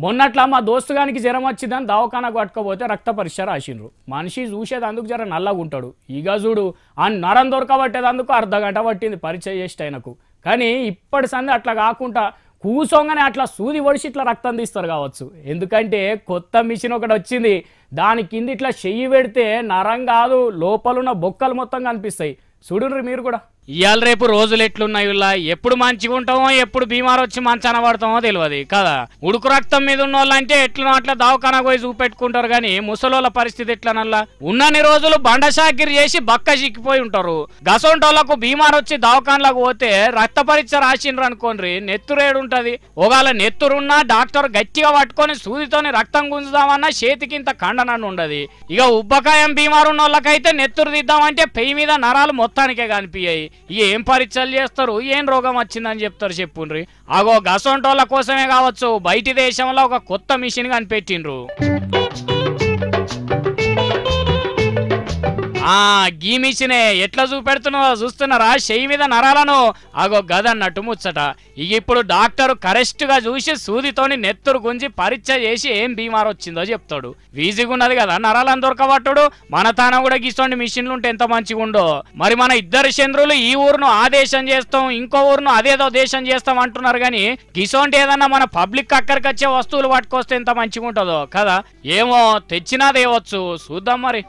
మొన్నట్లా మా దోస్తుగానికి జ్వరం వచ్చిందని దవాఖానకు పట్టుకపోతే రక్త పరీక్ష రాసిండ్రు. మనిషి చూసేదందుకు జర నల్లగా ఉంటాడు. ఇక చూడు ఆ నరం దొరకబట్టేదందుకు అర్ధగంట పట్టింది పరీక్ష చేస్తే ఆయనకు. కానీ ఇప్పటి సంది అట్లా కాకుండా కూసోగానే అట్లా సూది ఒడిసి ఇట్లా రక్తం తీస్తారు కావచ్చు. ఎందుకంటే కొత్త మిషన్ ఒకటి వచ్చింది. దాని కింద ఇట్లా చెయ్యి పెడితే నరం కాదు లోపలున్న బొక్కలు మొత్తం కనిపిస్తాయి. చూడుర్రి మీరు కూడా. ఇవాళ రేపు రోజులు ఎట్లున్నాయి, ఎప్పుడు మంచిగా ఉంటామో ఎప్పుడు బీమార్ వచ్చి మంచాన పడతామో తెలియదు కదా. ఉడుకు రక్తం మీద ఉన్న వాళ్ళంటే ఎట్లా అట్లా దవాఖానా పోయి చూపెట్టుకుంటారు. కానీ ముసలోళ్ళ పరిస్థితి ఎట్లనల్లా ఉన్నన్ని రోజులు బండషాకిరి చేసి బక్క చిక్కిపోయి ఉంటారు. గసొంటోళ్లకు బీమార్ వచ్చి దవాఖానలకు పోతే రక్త పరీక్ష రాసిండ్రు అనుకోండి, నెత్తురేడు ఉంటది. ఒకవేళ నెత్తురున్నా డాక్టర్ గట్టిగా పట్టుకొని సూదితోని రక్తం గుంజుదామన్నా చేతికింత ఖండనన్ను ఉండదు. ఇక ఉబ్బకాయం బీమారు ఉన్న వాళ్ళకైతే నెత్తురు తీద్దామంటే పెయి మీద నరాలు మొత్తానికే కనిపించాయి. ఏం పరీక్షలు చేస్తారు, ఏం రోగం వచ్చిందని చెప్తారు చెప్పుండ్రి. అగో గసొంటోళ్ళ కోసమే కావచ్చు బయటి దేశంలో ఒక కొత్త మిషన్ కనిపెట్టిండ్రు. గీ మిషనే ఎట్లా చూపెడుతున్నావో చూస్తున్నారా? చెయ్యి మీద నరాలను అగో గదన్నట్టు ముచ్చట. ఇక ఇప్పుడు డాక్టర్ కరెక్ట్ గా చూసి సూదితోని నెత్తురు గుంజి పరీక్ష చేసి ఏం బీమార్ వచ్చిందో చెప్తాడు. వీజీగా ఉన్నది కదా నరాలను దొరకబట్టుడు. మన తాన కూడా గిసోంటి మిషన్లు ఉంటే ఎంత మంచిగా ఉండో. మరి మన ఇద్దరు చంద్రులు ఈ ఊరును ఆ దేశం చేస్తాం, ఇంకో ఊరును అదేదో దేశం చేస్తాం అంటున్నారు. కానీ గిసోంటి ఏదన్నా మన పబ్లిక్ అక్కడికి వచ్చే వస్తువులు పట్టుకొస్తే ఎంత మంచిగా ఉంటుందో కదా. ఏమో తెచ్చినా తేవచ్చు, చూద్దాం మరి.